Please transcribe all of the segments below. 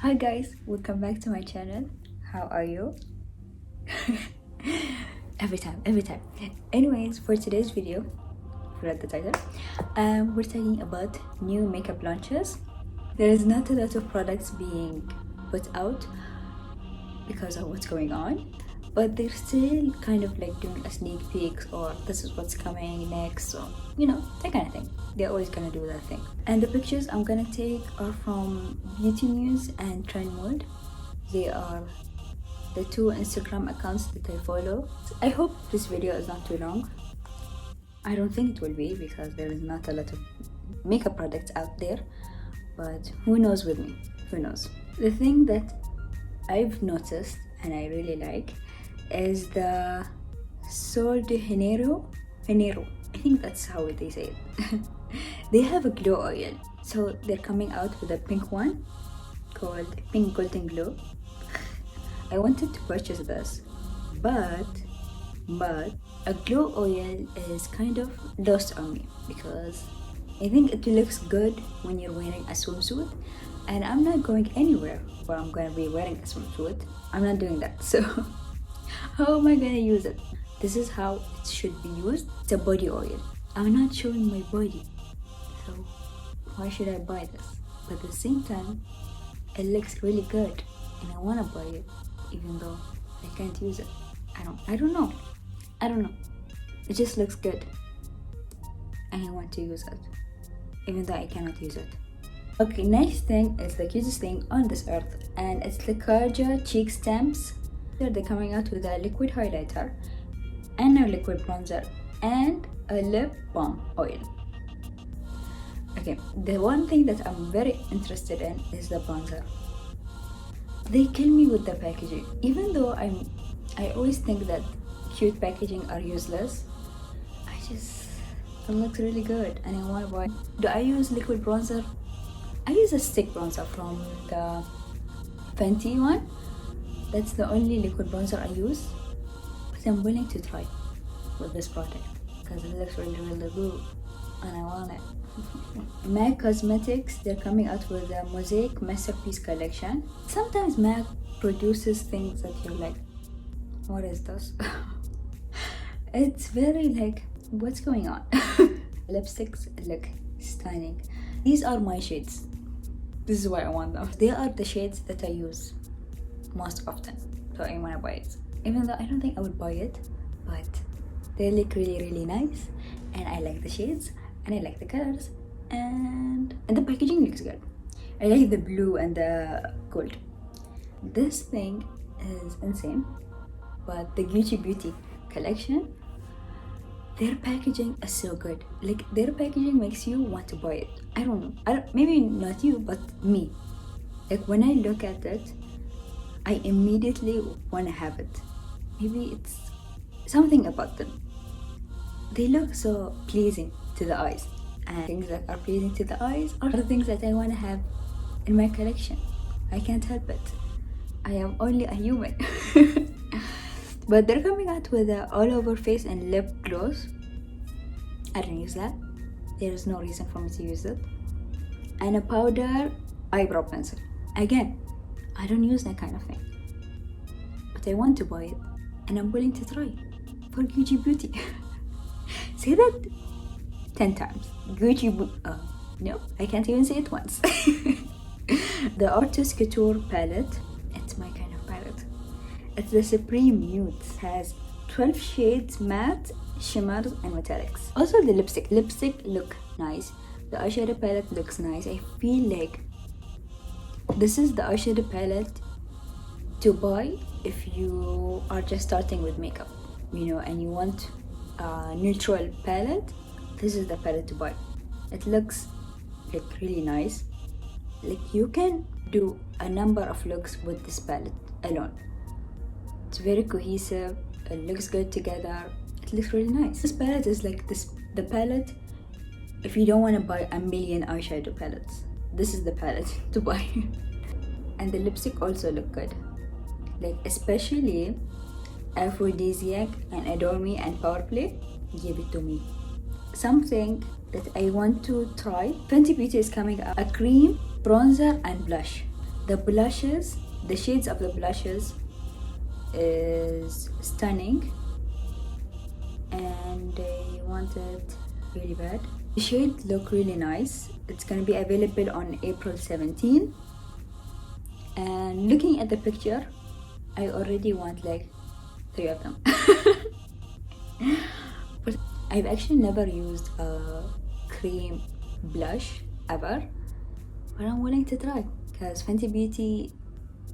Hi guys, welcome back to my channel. How are you? every time. Anyways, for today's video, read the title, we're talking about new makeup launches. There is not a lot of products being put out because of what's going on, but they're still kind of like doing a sneak peek, or this is what's coming next, or that kind of thing. They're always gonna do that thing. And the pictures I'm gonna take are from Beauty News and Trend Mode. They are the two Instagram accounts that I follow. I hope this video is not too long. I don't think it will be because there is not a lot of makeup products out there, but who knows with me, who knows. The thing that I've noticed and I really like is the Sol de Janeiro. I think that's how they say it. They have a glow oil, so they're coming out with a pink one called Pink Golden Glow. I wanted to purchase this, but a glow oil is kind of lost on me because I think it looks good when you're wearing a swimsuit, and I'm not going anywhere where I'm going to be wearing a swimsuit. I'm not doing that, so how am I going to use it? This is how it should be used. It's a body oil. I'm not showing my body, so why should I buy this? But at the same time, it looks really good and I want to buy it even though I can't use it. I don't know. It just looks good and I want to use it even though I cannot use it. Okay, next thing is the cutest thing on this earth, and it's the Karja Cheek Stamps. They're coming out with a liquid highlighter and a liquid bronzer and a lip balm oil. Okay, the one thing that I'm very interested in is the bronzer. They kill me with the packaging. Even though I always think that cute packaging are useless, it looks really good and I want to buy. Do I use liquid bronzer? I use a stick bronzer from the Fenty one. That's the only liquid bronzer I use, but I'm willing to try with this product because it looks really good and I want it. MAC Cosmetics, they're coming out with a Mosaic Masterpiece collection. Sometimes MAC produces things that you're like, what is this? It's very like, what's going on? Lipsticks look stunning. These are my shades. This is why I want them. They are the shades that I use most often, so I want to buy it. Even though I don't think I would buy it, but they look really nice and I like the shades and I like the colors and the packaging looks good. I like the blue and the gold. This thing is insane, but the Gucci Beauty collection, their packaging is so good. Like, their packaging makes you want to buy it. I don't know, maybe not you, but me. Like, when I look at it, I immediately want to have it. Maybe it's something about them. They look so pleasing to the eyes, and things that are pleasing to the eyes are the things that I want to have in my collection. I can't help it. I am only a human. But they're coming out with a all over face and lip gloss. I don't use that. There is no reason for me to use it. And a powder eyebrow pencil. Again, I don't use that kind of thing, but I want to buy it and I'm willing to try for Gucci Beauty. Say that 10 times. Gucci no, I can't even say it once. The Artist Couture palette, it's my kind of palette. It's the Supreme Nude. It has 12 shades, matte, shimmers and metallics. Also the lipstick look nice. The eyeshadow palette looks nice. I feel like this is the eyeshadow palette to buy if you are just starting with makeup, and you want a neutral palette. This is the palette to buy. It looks like really nice. Like, you can do a number of looks with this palette alone. It's very cohesive. It looks good together. It looks really nice. This palette is like the palette if you don't want to buy a million eyeshadow palettes. This is the palette to buy. And the lipstick also look good, like especially Aphrodisiac and Adore Me and Power Play. Give it to me. Something that I want to try, Fenty Beauty is coming up, a cream, bronzer and blush. The blushes, the shades of the blushes is stunning, and I want it really bad. The shades look really nice. It's gonna be available on April 17. And looking at the picture, I already want like 3 of them. But I've actually never used a cream blush ever, but I'm willing to try because Fenty Beauty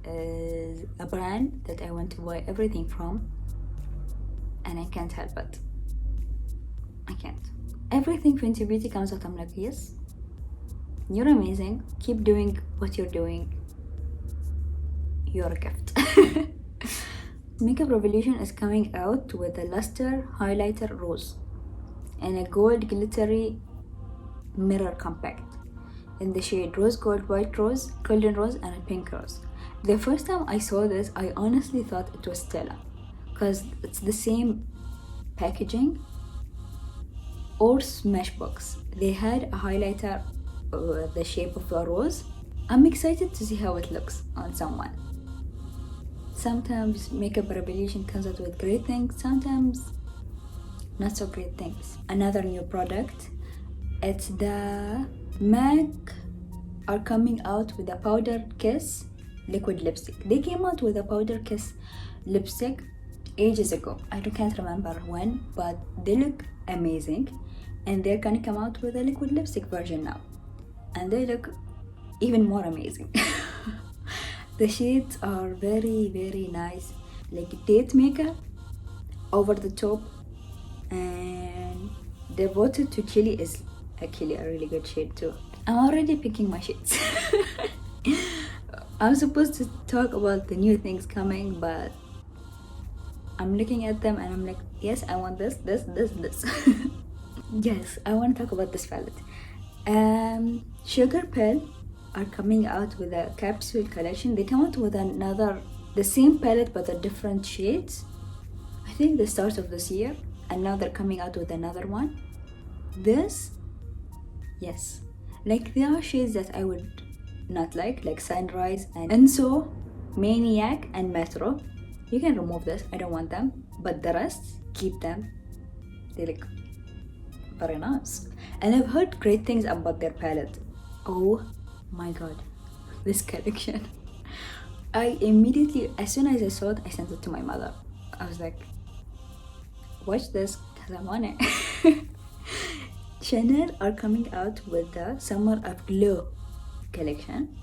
is a brand that I want to buy everything from, and I can't help it. I can't. Everything Fenty Beauty comes out, I'm like, yes, you're amazing. Keep doing what you're doing. You're a gift. Makeup Revolution is coming out with a luster highlighter rose and a gold glittery mirror compact in the shade rose gold, white rose, golden rose, and a pink rose. The first time I saw this, I honestly thought it was Stella because it's the same packaging, or Smashbox. They had a highlighter the shape of a rose. I'm excited to see how it looks on someone. Sometimes Makeup Revolution comes out with great things, sometimes not so great things. Another new product, it's the MAC are coming out with a Powder Kiss liquid lipstick. They came out with a Powder Kiss lipstick ages ago. I can't remember when, but they look amazing, and they're gonna come out with a liquid lipstick version now, and they look even more amazing. The shades are very, very nice, like date makeup, over the top, and Devoted to Chili is actually a really good shade too. I'm already picking my shades. I'm supposed to talk about the new things coming, but I'm looking at them and I'm like, yes, I want this. Yes, I want to talk about this palette. Sugar Pill are coming out with a capsule collection. They come out with the same palette but a different shades, I think the start of this year, and now they're coming out with another one. This, yes, like there are shades that I would not like Sunrise and so Maniac and Metro. You can remove this, I don't want them, but the rest, keep them. They look very nice, and I've heard great things about their palette. Oh my god, this collection. I immediately, as soon as I saw it, I sent it to my mother. I was like, watch this because I want it. Chanel are coming out with the Summer of Glow collection.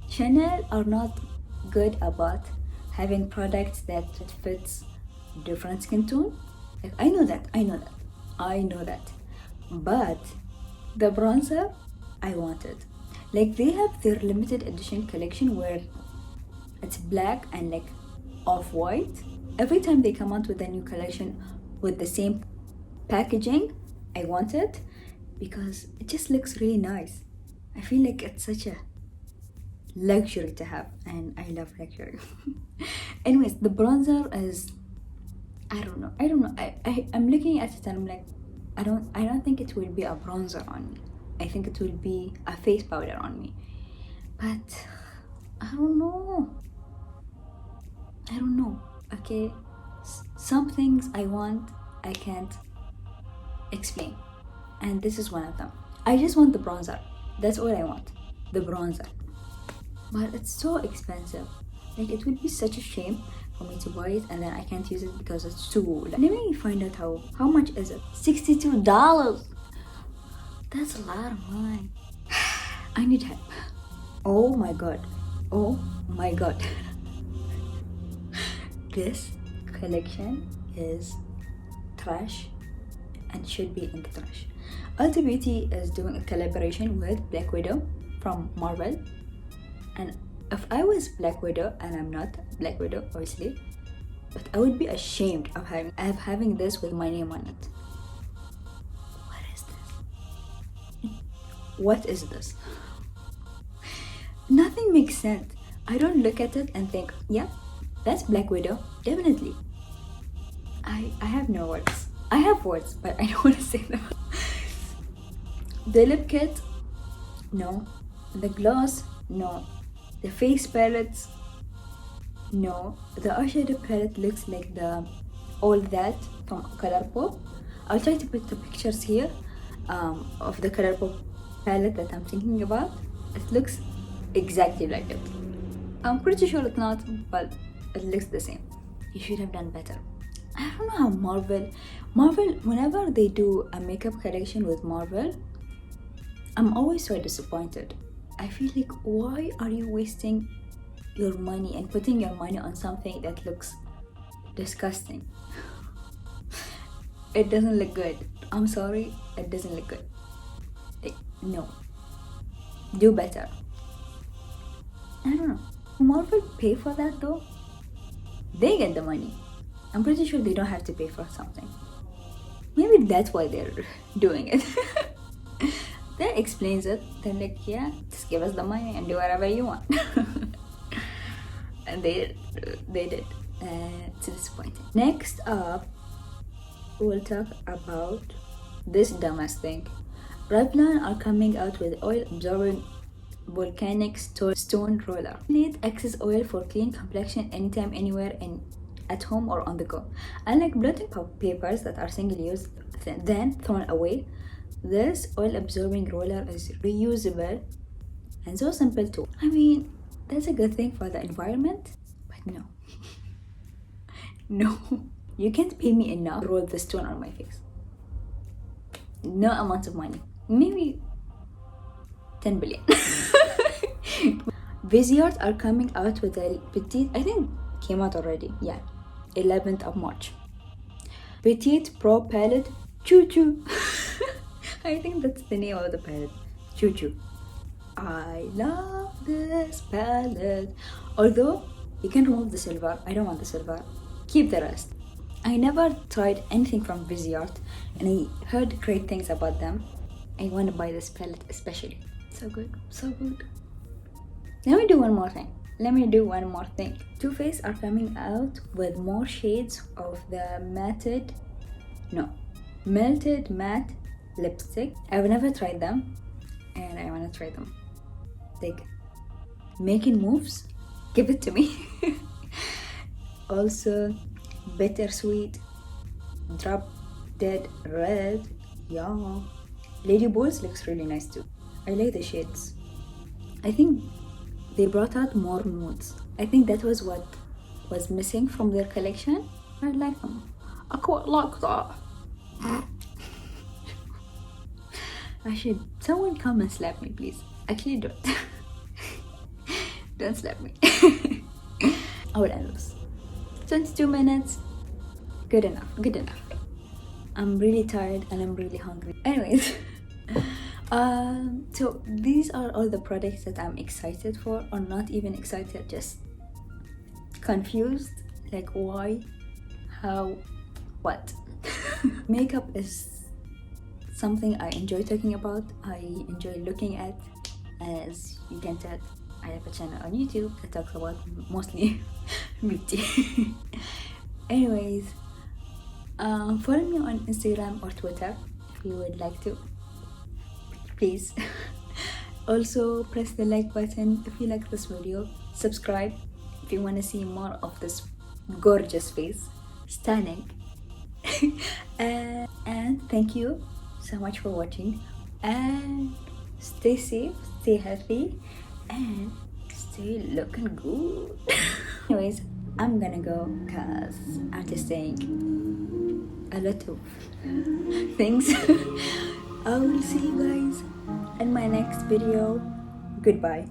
Chanel are not good about having products that fits different skin tone. Like, I know that. But the bronzer, I want it. Like, they have their limited edition collection where it's black and like off-white. Every time they come out with a new collection with the same packaging, I want it because it just looks really nice. I feel like it's such a luxury to have, and I love luxury. Anyways, the bronzer is, I don't know. I'm looking at it and I'm like, I don't think it will be a bronzer on me. I think it will be a face powder on me. But I don't know. Okay, some things I want, I can't explain, and this is one of them. I just want the bronzer. That's all I want, the bronzer. But it's so expensive. Like, it would be such a shame for me to buy it and then I can't use it because it's too. Let me find out how much is it. $62. That's a lot of money. I need help. Oh my god. This collection is trash and should be in the trash. Ulta Beauty is doing a collaboration with Black Widow from Marvel, and if I was Black Widow, and I'm not Black Widow obviously, but I would be ashamed of having this with my name on it. What is this? Nothing makes sense. I don't look at it and think, yeah, that's Black Widow, definitely. I have no words. I have words, but I don't want to say them. The lip kit, no. The gloss, no. The The face palettes, no. The eyeshadow palette looks like the All That from Colourpop. I'll try to put the pictures here of the Colourpop palette that I'm thinking about. It looks exactly like it. I'm pretty sure it's not, but it looks the same. You should have done better. I don't know how Marvel, whenever they do a makeup collection with Marvel, I'm always so disappointed. I feel like, why are you wasting your money and putting your money on something that looks disgusting? It doesn't look good. I'm sorry, it doesn't look good. Like, no. Do better. I don't know. Marvel pay for that though? They get the money. I'm pretty sure they don't have to pay for something. Maybe that's why they're doing it. That explains it. They're like, yeah, just give us the money and do whatever you want. And they did. It's disappointing. Next up, we'll talk about this dumbass thing. Revlon are coming out with oil absorbing volcanic stone roller. Need excess oil for clean complexion anytime, anywhere, and at home or on the go. Unlike blotting papers that are single use then thrown away, this oil absorbing roller is reusable and so simple too. I mean, that's a good thing for the environment, but no. No, you can't pay me enough to roll the stone on my face. No amount of money, maybe 10 billion. Viseart are coming out with a petite, I think came out already, yeah, 11th of March. Petite Pro palette, Choo Choo. I think that's the name of the palette, Choo Choo. I love this palette. Although you can remove the silver, I don't want the silver. Keep the rest. I never tried anything from Viseart and I heard great things about them. I want to buy this palette especially. So good, so good. Let me do one more thing. Too Faced are coming out with more shades of the melted matte lipstick. I've never tried them and I want to try them. Like, making moves, give it to me. Also, Bittersweet, Drop Dead Red, yeah. Lady Balls looks really nice too. I like the shades. I think they brought out more nudes. I think that was what was missing from their collection. I like them. I quite like that. Someone come and slap me, please. Actually, don't. Don't slap me. I will end this. 22 minutes. Good enough. I'm really tired and I'm really hungry. Anyways. So these are all the products that I'm excited for, or not even excited, just confused. Like, why, how, what? Makeup is something I enjoy talking about, I enjoy looking at. As you can tell, I have a channel on YouTube that talks about mostly beauty. Anyways, follow me on Instagram or Twitter if you would like to, please. Also, press the like button if you like this video. Subscribe if you want to see more of this gorgeous face. Stunning. And thank you so much for watching, and stay safe, stay healthy, and stay looking good. Anyways, I'm gonna go because I'm just saying a lot of things. I will see you guys in my next video. Goodbye.